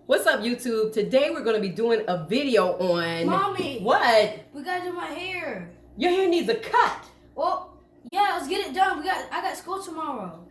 What's up, YouTube? Today we're going to be doing a video on... Mommy! What? We gotta do my hair. Your hair needs a cut. Well, yeah, let's get it done. I got school tomorrow.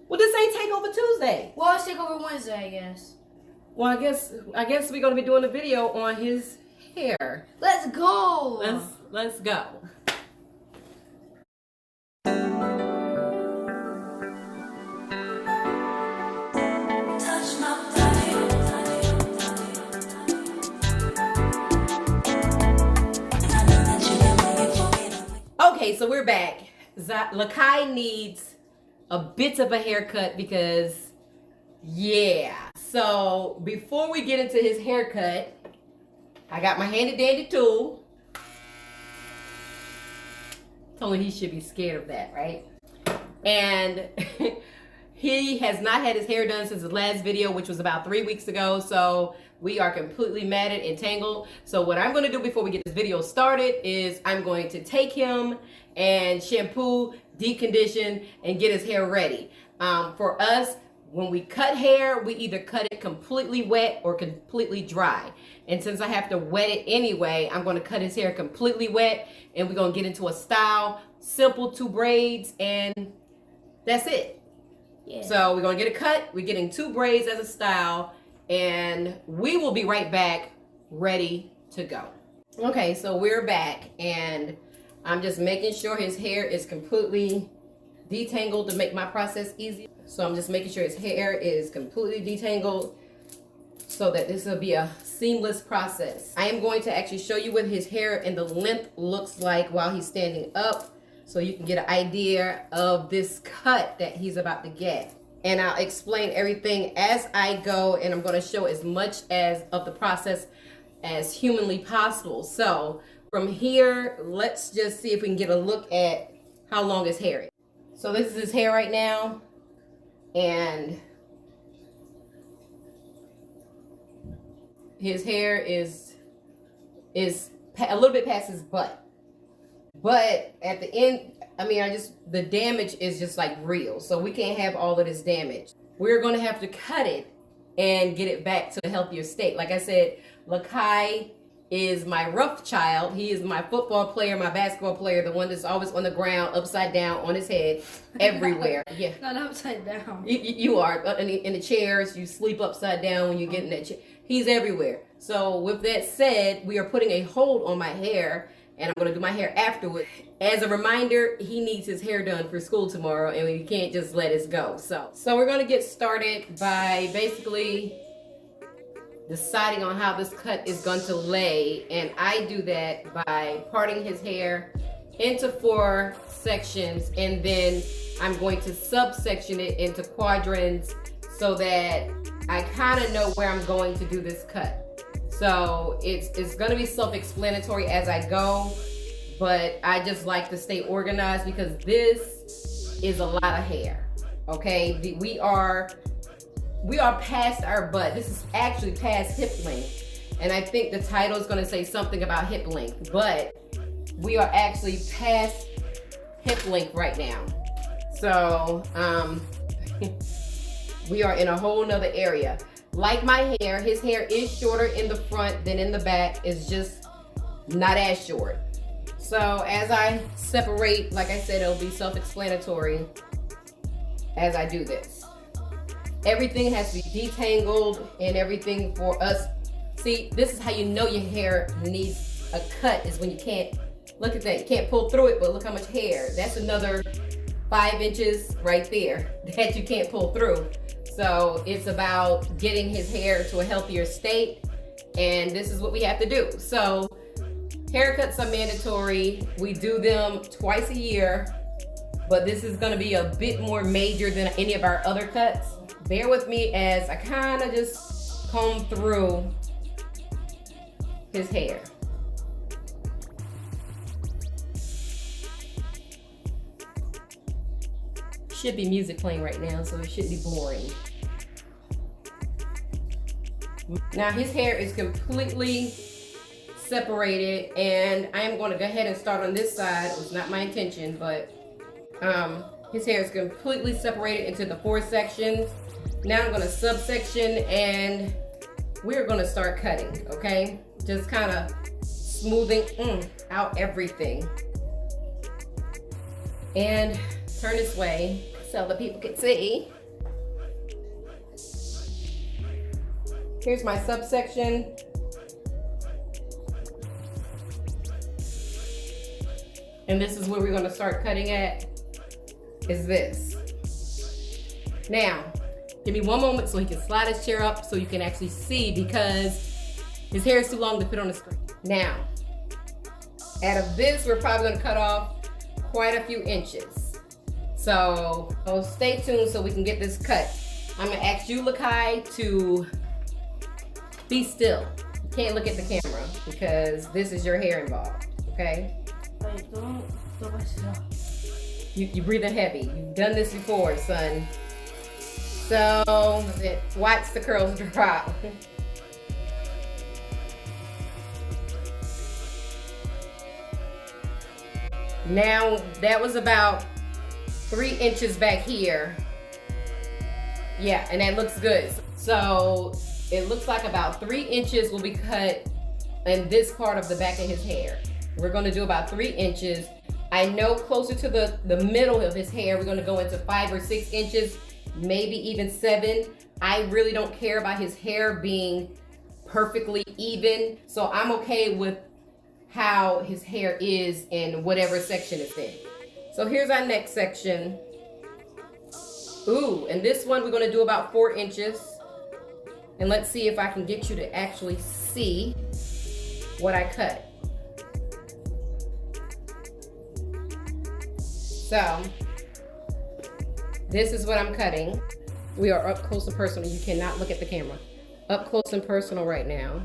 Well, this ain't Takeover Tuesday. Well, let's take over Wednesday, I guess. Well, I guess we're going to be doing a video on his hair. Let's go! Let's go. Okay, so we're back. Lakai needs a bit of a haircut because, yeah. So before we get into his haircut, I got my handy dandy tool. Told him he should be scared of that, right? And he has not had his hair done since the last video, which was about 3 weeks ago. So we are completely matted and tangled. So what I'm going to do before we get this video started is I'm going to take him and shampoo, deep condition, and get his hair ready. For us, when we cut hair, we either cut it completely wet or completely dry. And since I have to wet it anyway, I'm going to cut his hair completely wet, and we're going to get into a style, simple 2 braids, and that's it. Yeah. So we're going to get a cut. We're getting 2 braids as a style, and we will be right back ready to go. Okay, so we're back, and I'm just making sure his hair is completely detangled to make my process easy. So I'm just making sure his hair is completely detangled so that this will be a seamless process. I am going to actually show you what his hair and the length looks like while he's standing up, so you can get an idea of this cut that he's about to get. And I'll explain everything as I go, and I'm going to show as much of the process as humanly possible. So from here, let's just see if we can get a look at how long his hair is. So this is his hair right now, and his hair is a little bit past his butt. But at the end, I mean, the damage is just like real. So we can't have all of this damage. We're going to have to cut it and get it back to a healthier state. Like I said, Lakai is my rough child. He is my football player, my basketball player, the one that's always on the ground, upside down, on his head, everywhere. Yeah. Not upside down. You are. In the chairs, you sleep upside down when you get in that chair. He's everywhere. So with that said, we are putting a hold on my hair, and I'm going to do my hair afterward. As a reminder, he needs his hair done for school tomorrow, and we can't just let it go. So we're going to get started by basically deciding on how this cut is going to lay. And I do that by parting his hair into 4 sections, and then I'm going to subsection it into quadrants so that I kind of know where I'm going to do this cut. So it's going to be self-explanatory as I go, but I just like to stay organized because this is a lot of hair. Okay, we are past our butt. This is actually past hip length, and I think the title is going to say something about hip length, but we are actually past hip length right now. So we are in a whole nother area. Like my hair, his hair is shorter in the front than in the back. It's just not as short. So as I separate, like I said, it'll be self-explanatory as I do this. Everything has to be detangled and everything for us. See, this is how you know your hair needs a cut, is when you can't, look at that, you can't pull through it, but look how much hair. That's another 5 inches right there that you can't pull through. So it's about getting his hair to a healthier state, and this is what we have to do. So haircuts are mandatory. We do them twice a year, but this is going to be a bit more major than any of our other cuts. Bear with me as I kind of just comb through his hair. Should be music playing right now, so it should be boring. Now his hair is completely separated, and I am going to go ahead and start on this side. It was not my intention, but his hair is completely separated into the 4 sections. Now I'm going to subsection and we're gonna start cutting, okay? Just kind of smoothing out everything. And turn this way so the people can see. Here's my subsection. And this is where we're gonna start cutting at, is this. Now, give me one moment so he can slide his chair up so you can actually see, because his hair is too long to fit on the screen. Now, out of this, we're probably gonna cut off quite a few inches. So stay tuned so we can get this cut. I'm gonna ask you, Lakai, to be still. You can't look at the camera because this is your hair involved, okay? Wait, don't mess it up. You breathing heavy. You've done this before, son. So watch the curls drop. Now that was about 3 inches back here. Yeah, and that looks good. So it looks like about 3 inches will be cut in this part of the back of his hair. We're gonna do about 3 inches. I know closer to the middle of his hair, we're gonna go into 5 or 6 inches, maybe even 7. I really don't care about his hair being perfectly even, so I'm okay with how his hair is in whatever section it's in. So here's our next section. Ooh, and this one we're gonna do about 4 inches. And let's see if I can get you to actually see what I cut. So, this is what I'm cutting. We are up close and personal. You cannot look at the camera. Up close and personal right now.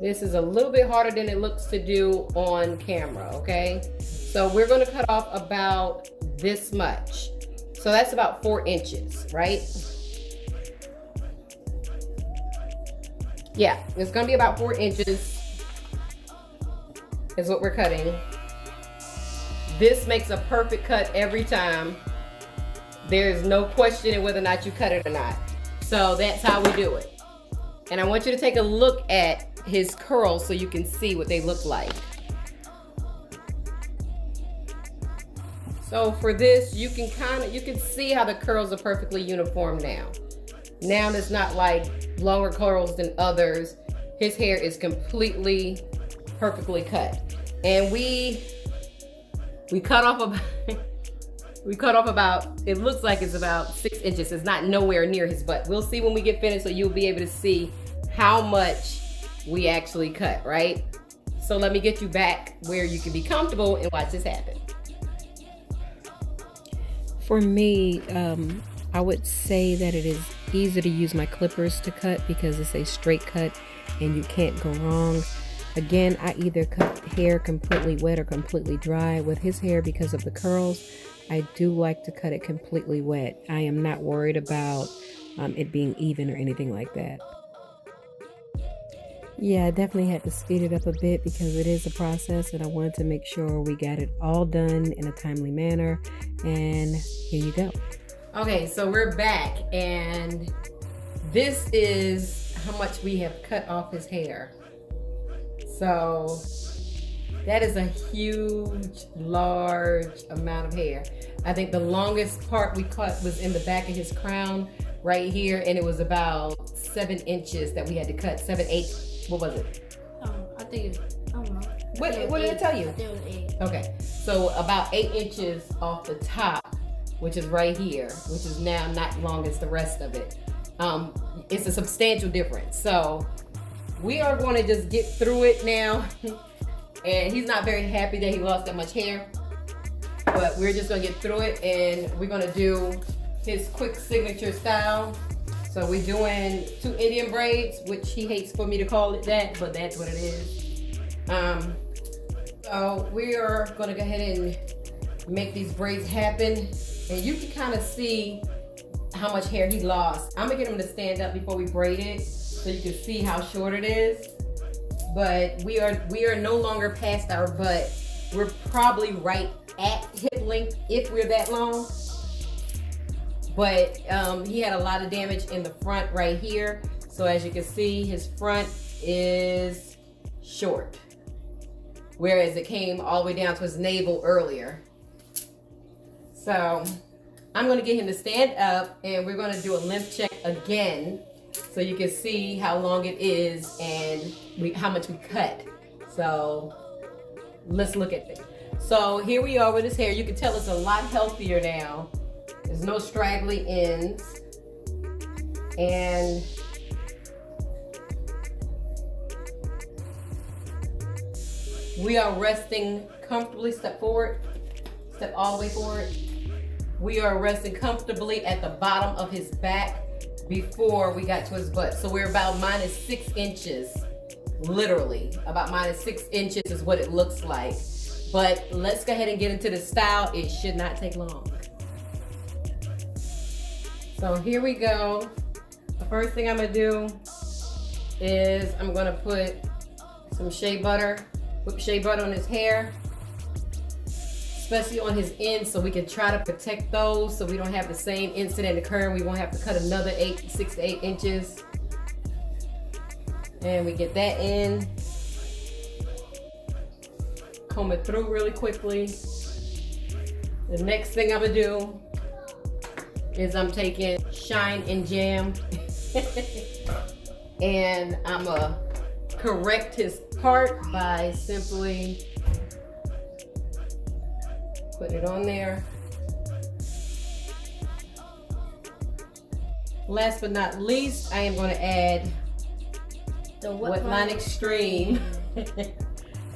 This is a little bit harder than it looks to do on camera, okay? So we're gonna cut off about this much. So that's about 4 inches, right? Yeah, it's gonna be about 4 inches is what we're cutting. This makes a perfect cut every time. There's no questioning whether or not you cut it or not. So that's how we do it. And I want you to take a look at his curls so you can see what they look like. So for this, you can see how the curls are perfectly uniform now. Now it's not like longer curls than others. His hair is completely perfectly cut. And we cut off about, it looks like it's about 6 inches. It's not nowhere near his butt. We'll see when we get finished, so you'll be able to see how much we actually cut, right? So let me get you back where you can be comfortable and watch this happen. For me, I would say that it is easier to use my clippers to cut because it's a straight cut and you can't go wrong. Again, I either cut hair completely wet or completely dry. With his hair, because of the curls, I do like to cut it completely wet. I am not worried about it being even or anything like that. Yeah, I definitely had to speed it up a bit because it is a process and I wanted to make sure we got it all done in a timely manner. And here you go. Okay, so we're back and this is how much we have cut off his hair. So that is a huge, large amount of hair. I think the longest part we cut was in the back of his crown right here, and it was about 7 inches that we had to cut. 7, 8, what was it? I think it's, I don't know. What did it tell you? I think it was 8. Okay, so about 8 inches off the top, which is right here, which is now not long as the rest of it. It's a substantial difference. So we are going to just get through it now. And he's not very happy that he lost that much hair, but we're just gonna get through it and we're gonna do his quick signature style. So we're doing 2 Indian braids, which he hates for me to call it that, but that's what it is. So we are gonna go ahead and make these braids happen. And you can kind of see how much hair he lost. I'm gonna get him to stand up before we braid it so you can see how short it is. But we are no longer past our butt. We're probably right at hip length if we're that long. but he had a lot of damage in the front right here. So as you can see, his front is short, whereas it came all the way down to his navel earlier. So I'm going to get him to stand up, and we're going to do a length check again so you can see how long it is and how much we cut. So let's look at it. So here we are with his hair. You can tell it's a lot healthier now. There's no straggly ends. And we are resting comfortably. Step forward. Step all the way forward. We are resting comfortably at the bottom of his back before we got to his butt. So we're about -6 inches. Literally, about -6 inches is what it looks like. But let's go ahead and get into the style. It should not take long. So here we go. The first thing I'm gonna do is I'm gonna put some shea butter, whipped shea butter on his hair, especially on his ends, so we can try to protect those so we don't have the same incident occur. We won't have to cut another 6 to 8 inches. And we get that in. Comb it through really quickly. The next thing I'm gonna do is I'm taking Shine and Jam and I'm gonna correct his part by simply putting it on there. Last but not least, I am going to add the Wetline Extreme.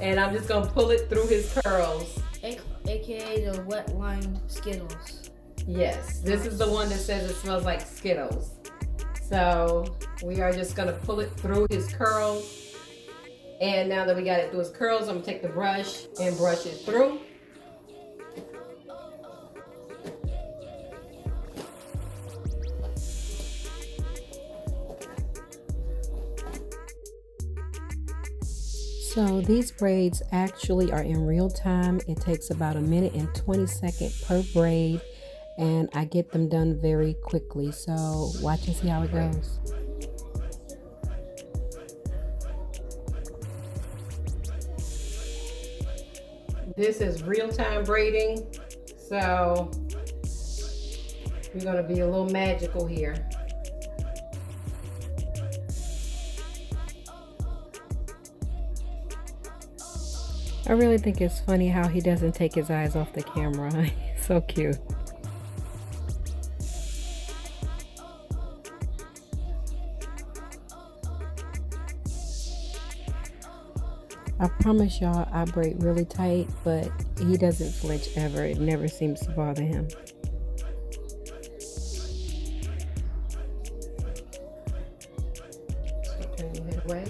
And I'm just going to pull it through his curls. AKA the Wetline Skittles. Yes, this is the one that says it smells like Skittles. So we are just going to pull it through his curls. And now that we got it through his curls, I'm going to take the brush and brush it through. So these braids actually are in real time. It takes about 1 minute and 20 seconds per braid, and I get them done very quickly. So watch and see how it goes. This is real-time braiding, so we're going to be a little magical here. I really think it's funny how he doesn't take his eyes off the camera. He's so cute. I promise y'all I braid really tight, but he doesn't flinch ever. It never seems to bother him. So turn your head away.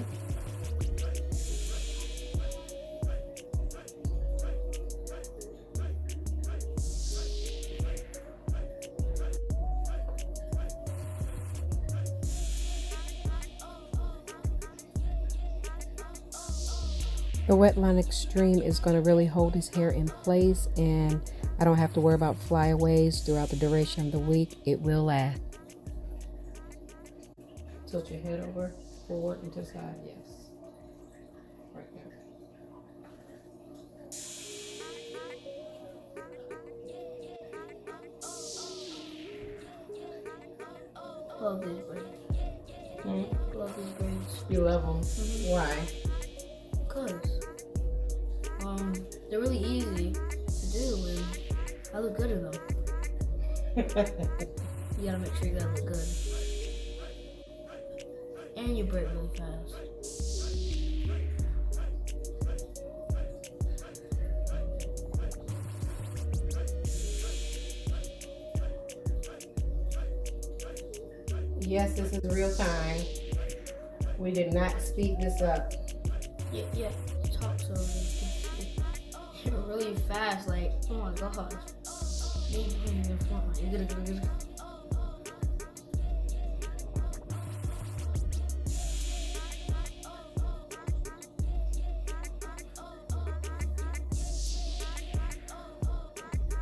The Wetline Extreme is going to really hold his hair in place, and I don't have to worry about flyaways throughout the duration of the week. It will last. Tilt your head over, forward and to the side, yes. Right there. Love these braids. Love these braids. You love them. Why? Cause they're really easy to do, and I look good in them. You gotta make sure you gotta look good, and you braid really fast. Yes, this is real time. We did not speed this up. Yeah, talk so really fast, like, oh my gosh. You're gonna.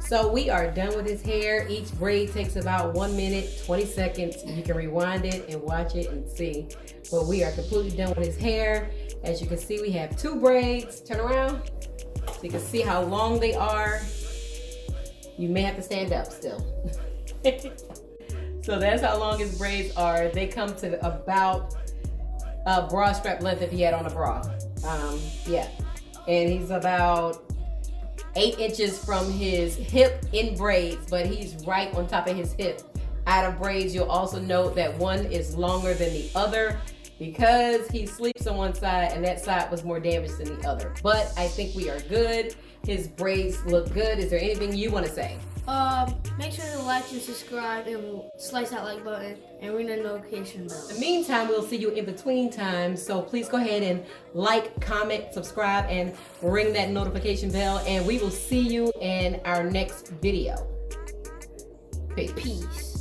So we are done with his hair. Each braid takes about 1 minute, 20 seconds. You can rewind it and watch it and see. But we are completely done with his hair. As you can see, we have 2 braids. Turn around so you can see how long they are. You may have to stand up still. So that's how long his braids are. They come to about a bra strap length if he had on a bra. Yeah. And he's about 8 inches from his hip in braids, but he's right on top of his hip. Out of braids, you'll also note that one is longer than the other because he sleeps on one side and that side was more damaged than the other. But I think we are good. His braids look good. Is there anything you want to say? Make sure to like and subscribe and slice that like button and ring the notification bell. In the meantime, we'll see you in between times. So please go ahead and like, comment, subscribe, and ring that notification bell. And we will see you in our next video. Peace.